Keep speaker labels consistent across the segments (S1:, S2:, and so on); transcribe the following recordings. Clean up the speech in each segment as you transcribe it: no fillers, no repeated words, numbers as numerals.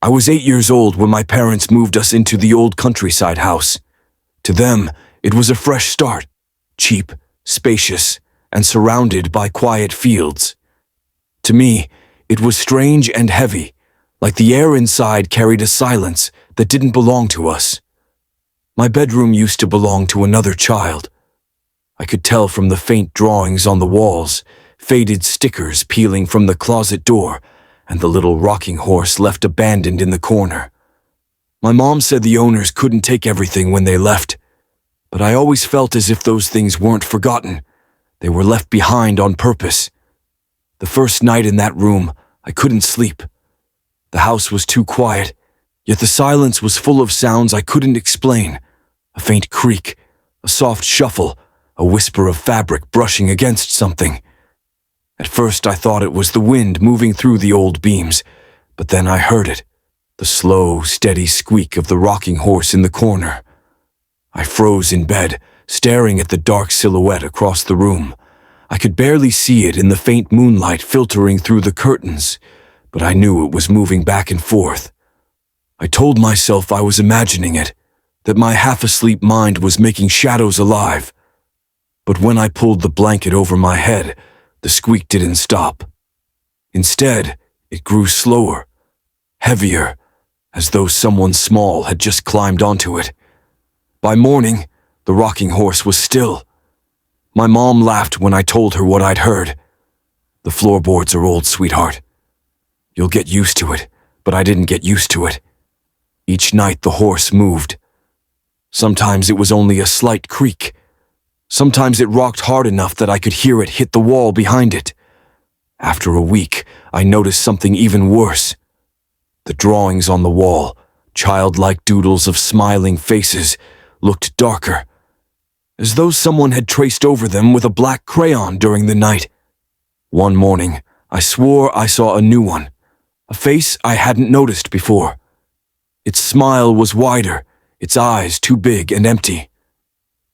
S1: I was 8 years old when my parents moved us into the old countryside house. To them, it was a fresh start, cheap, spacious, and surrounded by quiet fields. To me, it was strange and heavy, like the air inside carried a silence that didn't belong to us. My bedroom used to belong to another child. I could tell from the faint drawings on the walls, faded stickers peeling from the closet door, and the little rocking horse left abandoned in the corner. My mom said the owners couldn't take everything when they left, but I always felt as if those things weren't forgotten. They were left behind on purpose. The first night in that room, I couldn't sleep. The house was too quiet, yet the silence was full of sounds I couldn't explain. A faint creak, a soft shuffle, a whisper of fabric brushing against something. At first I thought it was the wind moving through the old beams, but then I heard it, the slow, steady squeak of the rocking horse in the corner. I froze in bed, staring at the dark silhouette across the room. I could barely see it in the faint moonlight filtering through the curtains, but I knew it was moving back and forth. I told myself I was imagining it, that my half-asleep mind was making shadows alive. But when I pulled the blanket over my head, the squeak didn't stop. Instead, it grew slower, heavier, as though someone small had just climbed onto it. By morning, the rocking horse was still. My mom laughed when I told her what I'd heard. The floorboards are old, sweetheart. You'll get used to it, but I didn't get used to it. Each night the horse moved. Sometimes it was only a slight creak. Sometimes it rocked hard enough that I could hear it hit the wall behind it. After a week, I noticed something even worse. The drawings on the wall, childlike doodles of smiling faces, looked darker, as though someone had traced over them with a black crayon during the night. One morning, I swore I saw a new one, a face I hadn't noticed before. Its smile was wider, its eyes too big and empty.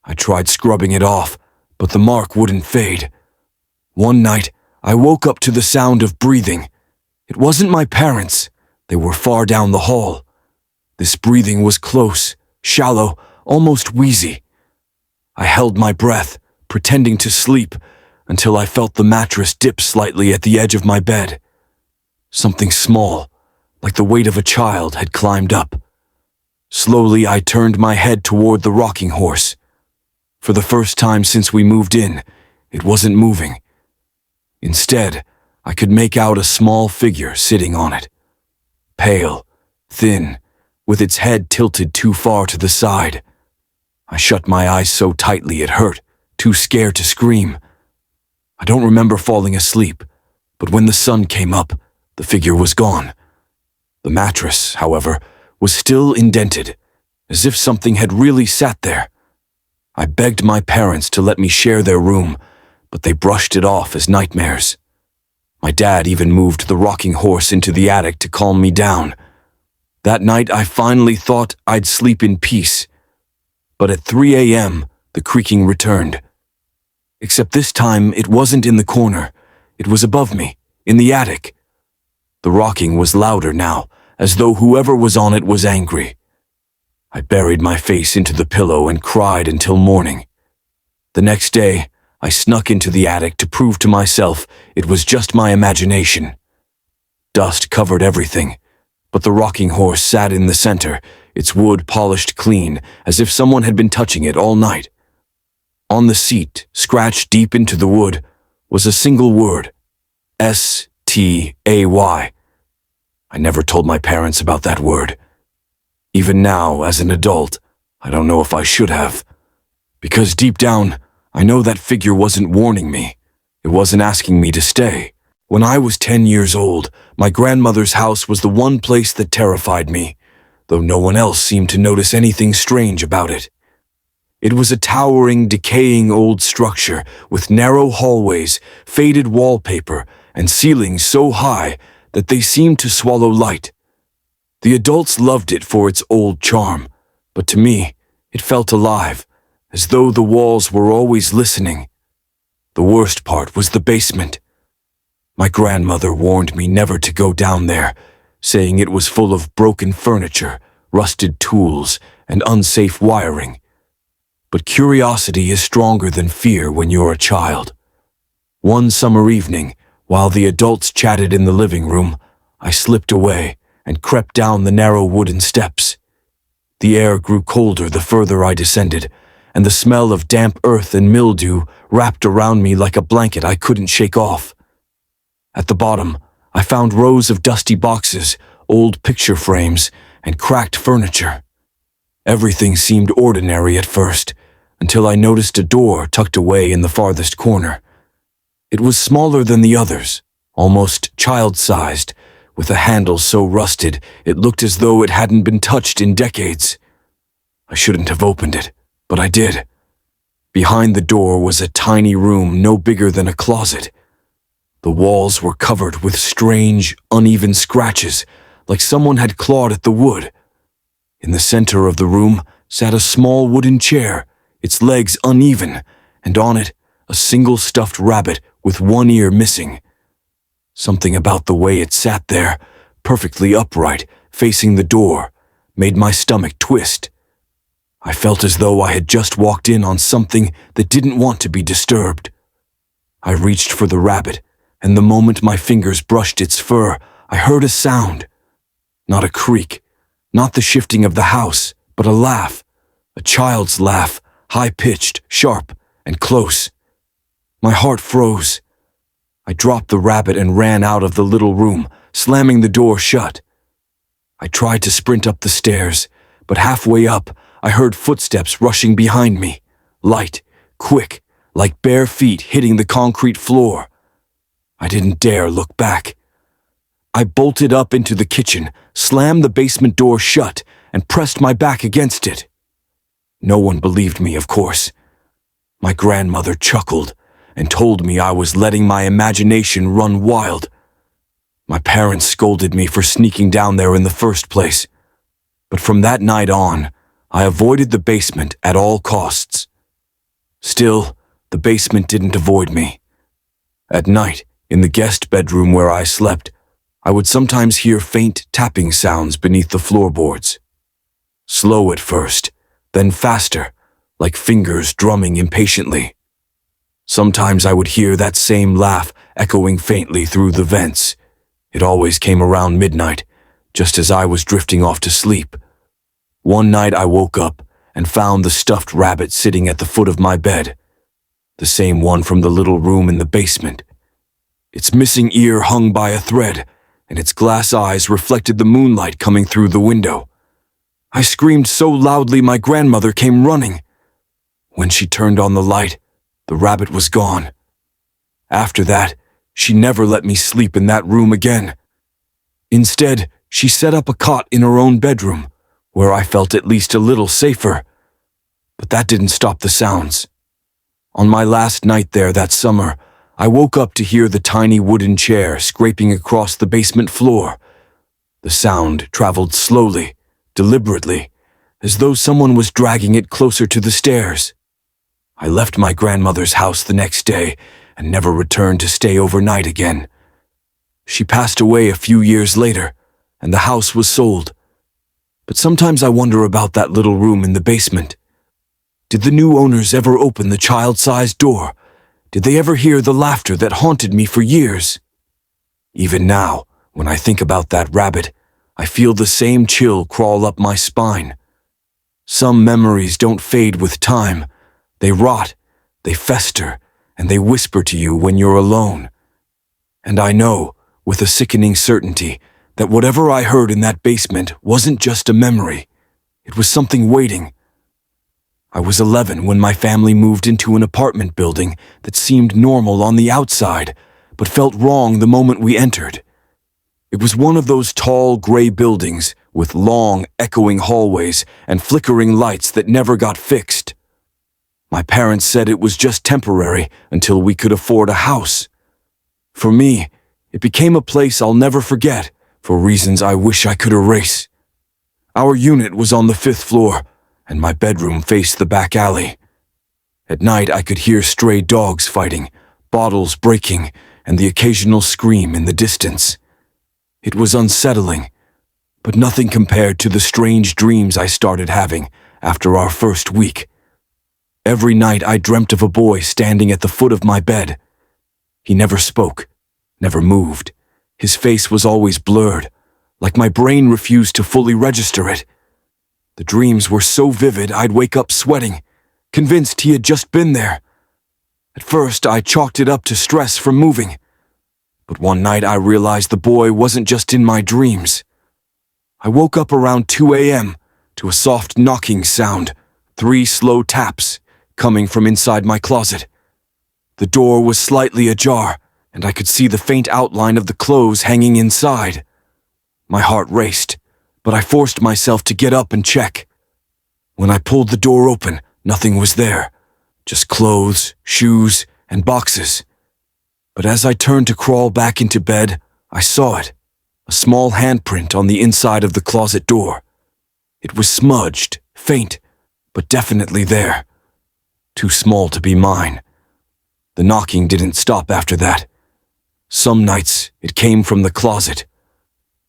S1: I tried scrubbing it off, but the mark wouldn't fade. One night, I woke up to the sound of breathing. It wasn't my parents. They were far down the hall. This breathing was close, shallow, almost wheezy. I held my breath, pretending to sleep, until I felt the mattress dip slightly at the edge of my bed. Something small, like the weight of a child, had climbed up. Slowly, I turned my head toward the rocking horse. For the first time since we moved in, it wasn't moving. Instead, I could make out a small figure sitting on it. Pale, thin, with its head tilted too far to the side. I shut my eyes so tightly it hurt, too scared to scream. I don't remember falling asleep, but when the sun came up, the figure was gone. The mattress, however, was still indented, as if something had really sat there. I begged my parents to let me share their room, but they brushed it off as nightmares. My dad even moved the rocking horse into the attic to calm me down. That night I finally thought I'd sleep in peace. But at 3 a.m., the creaking returned. Except this time it wasn't in the corner. It was above me, in the attic. The rocking was louder now, as though whoever was on it was angry. I buried my face into the pillow and cried until morning. The next day, I snuck into the attic to prove to myself it was just my imagination. Dust covered everything, but the rocking horse sat in the center, its wood polished clean, as if someone had been touching it all night. On the seat, scratched deep into the wood, was a single word: S-T-A-Y. I never told my parents about that word. Even now, as an adult, I don't know if I should have. Because deep down, I know that figure wasn't warning me. It wasn't asking me to stay. When I was 10 years old, my grandmother's house was the one place that terrified me, though no one else seemed to notice anything strange about it. It was a towering, decaying old structure with narrow hallways, faded wallpaper, and ceilings so high that they seemed to swallow light. The adults loved it for its old charm, but to me, it felt alive, as though the walls were always listening. The worst part was the basement. My grandmother warned me never to go down there. saying it was full of broken furniture, rusted tools, and unsafe wiring. But curiosity is stronger than fear when you're a child. One summer evening, while the adults chatted in the living room, I slipped away and crept down the narrow wooden steps. The air grew colder the further I descended, and the smell of damp earth and mildew wrapped around me like a blanket I couldn't shake off. At the bottom, I found rows of dusty boxes, old picture frames, and cracked furniture. Everything seemed ordinary at first, until I noticed a door tucked away in the farthest corner. It was smaller than the others, almost child-sized, with a handle so rusted it looked as though it hadn't been touched in decades. I shouldn't have opened it, but I did. Behind the door was a tiny room no bigger than a closet. The walls were covered with strange, uneven scratches, like someone had clawed at the wood. In the center of the room sat a small wooden chair, its legs uneven, and on it a single stuffed rabbit with one ear missing. Something about the way it sat there, perfectly upright, facing the door, made my stomach twist. I felt as though I had just walked in on something that didn't want to be disturbed. I reached for the rabbit, and the moment my fingers brushed its fur, I heard a sound. Not a creak, not the shifting of the house, but a laugh, a child's laugh, high-pitched, sharp, and close. My heart froze. I dropped the rabbit and ran out of the little room, slamming the door shut. I tried to sprint up the stairs, but halfway up, I heard footsteps rushing behind me, light, quick, like bare feet hitting the concrete floor. I didn't dare look back. I bolted up into the kitchen, slammed the basement door shut, and pressed my back against it. No one believed me, of course. My grandmother chuckled and told me I was letting my imagination run wild. My parents scolded me for sneaking down there in the first place. But from that night on, I avoided the basement at all costs. Still, the basement didn't avoid me. At night, in the guest bedroom where I slept, I would sometimes hear faint tapping sounds beneath the floorboards. Slow at first, then faster, like fingers drumming impatiently. Sometimes I would hear that same laugh echoing faintly through the vents. It always came around midnight, just as I was drifting off to sleep. One night I woke up and found the stuffed rabbit sitting at the foot of my bed, the same one from the little room in the basement. Its missing ear hung by a thread, and its glass eyes reflected the moonlight coming through the window. I screamed so loudly my grandmother came running. When she turned on the light, the rabbit was gone. After that, she never let me sleep in that room again. Instead, she set up a cot in her own bedroom, where I felt at least a little safer. But that didn't stop the sounds. On my last night there that summer, I woke up to hear the tiny wooden chair scraping across the basement floor. The sound traveled slowly, deliberately, as though someone was dragging it closer to the stairs. I left my grandmother's house the next day and never returned to stay overnight again. She passed away a few years later, and the house was sold. But sometimes I wonder about that little room in the basement. Did the new owners ever open the child-sized door? Did they ever hear the laughter that haunted me for years? Even now, when I think about that rabbit, I feel the same chill crawl up my spine. Some memories don't fade with time. They rot, they fester, and they whisper to you when you're alone. And I know, with a sickening certainty, that whatever I heard in that basement wasn't just a memory. It was something waiting. I was 11 when my family moved into an apartment building that seemed normal on the outside, but felt wrong the moment we entered. It was one of those tall, gray buildings with long, echoing hallways and flickering lights that never got fixed. My parents said it was just temporary until we could afford a house. For me, it became a place I'll never forget, for reasons I wish I could erase. Our unit was on the 5th floor, and my bedroom faced the back alley. At night, I could hear stray dogs fighting, bottles breaking, and the occasional scream in the distance. It was unsettling, but nothing compared to the strange dreams I started having after our first week. Every night I dreamt of a boy standing at the foot of my bed. He never spoke, never moved. His face was always blurred, like my brain refused to fully register it. The dreams were so vivid I'd wake up sweating, convinced he had just been there. At first, I chalked it up to stress from moving. But one night I realized the boy wasn't just in my dreams. I woke up around 2 a.m. to a soft knocking sound, 3 slow taps, coming from inside my closet. The door was slightly ajar, and I could see the faint outline of the clothes hanging inside. My heart raced, but I forced myself to get up and check. When I pulled the door open, nothing was there, just clothes, shoes, and boxes. But as I turned to crawl back into bed, I saw it, a small handprint on the inside of the closet door. It was smudged, faint, but definitely there. Too small to be mine. The knocking didn't stop after that. Some nights it came from the closet.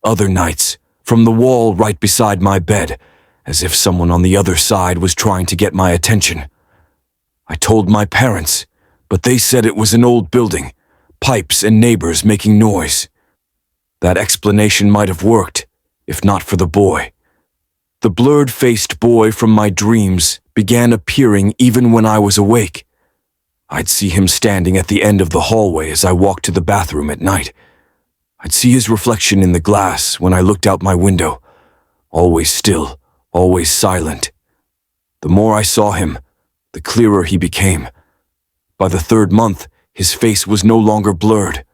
S1: Other nights, from the wall right beside my bed, as if someone on the other side was trying to get my attention. I told my parents, but they said it was an old building, pipes and neighbors making noise. That explanation might have worked, if not for the boy. The blurred-faced boy from my dreams began appearing even when I was awake. I'd see him standing at the end of the hallway as I walked to the bathroom at night. I'd see his reflection in the glass when I looked out my window, always still, always silent. The more I saw him, the clearer he became. By the 3rd month, his face was no longer blurred.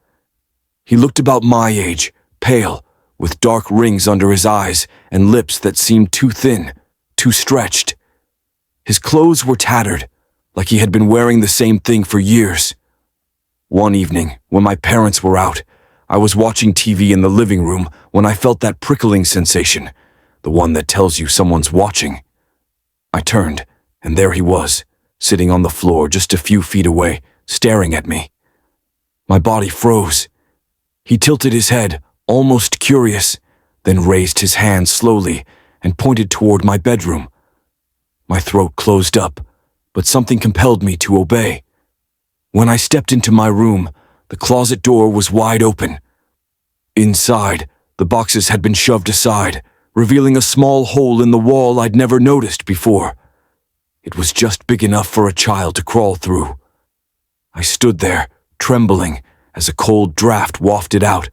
S1: He looked about my age, pale, with dark rings under his eyes and lips that seemed too thin, too stretched. His clothes were tattered, like he had been wearing the same thing for years. One evening, when my parents were out, I was watching TV in the living room when I felt that prickling sensation, the one that tells you someone's watching. I turned, and there he was, sitting on the floor just a few feet away, staring at me. My body froze. He tilted his head, almost curious, then raised his hand slowly and pointed toward my bedroom. My throat closed up, but something compelled me to obey. When I stepped into my room, the closet door was wide open. Inside, the boxes had been shoved aside, revealing a small hole in the wall I'd never noticed before. It was just big enough for a child to crawl through. I stood there, trembling, as a cold draft wafted out.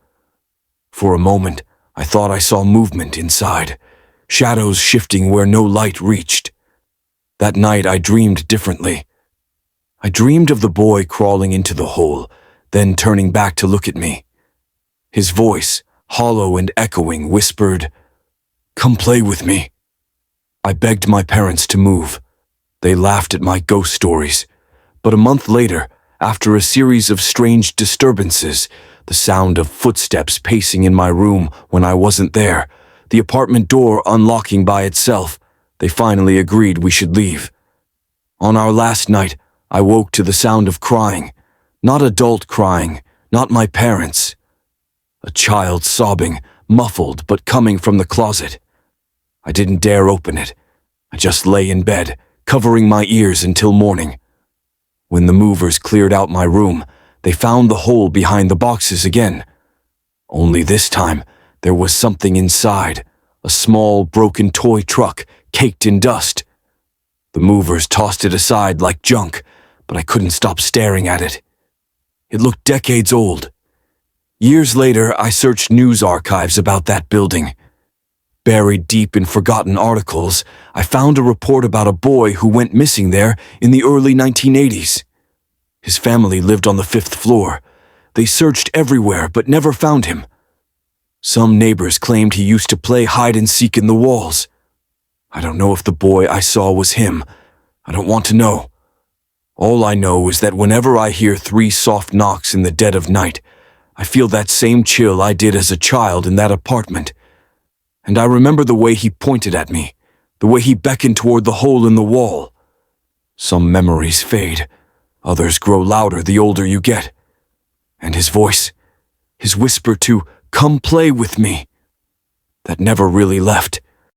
S1: For a moment, I thought I saw movement inside, shadows shifting where no light reached. That night I dreamed differently. I dreamed of the boy crawling into the hole, then turning back to look at me. His voice, hollow and echoing, whispered, "Come play with me." I begged my parents to move. They laughed at my ghost stories. But a month later, after a series of strange disturbances, the sound of footsteps pacing in my room when I wasn't there, the apartment door unlocking by itself, they finally agreed we should leave. On our last night, I woke to the sound of crying. Not adult crying, not my parents. A child sobbing, muffled but coming from the closet. I didn't dare open it. I just lay in bed, covering my ears until morning. When the movers cleared out my room, they found the hole behind the boxes again. Only this time, there was something inside, a small, broken toy truck caked in dust. The movers tossed it aside like junk, but I couldn't stop staring at it. It looked decades old. Years later, I searched news archives about that building. Buried deep in forgotten articles, I found a report about a boy who went missing there in the early 1980s. His family lived on the 5th floor. They searched everywhere but never found him. Some neighbors claimed he used to play hide-and-seek in the walls. I don't know if the boy I saw was him. I don't want to know. All I know is that whenever I hear 3 soft knocks in the dead of night, I feel that same chill I did as a child in that apartment. And I remember the way he pointed at me, the way he beckoned toward the hole in the wall. Some memories fade, others grow louder the older you get. And his voice, his whisper to "come play with me." that never really left.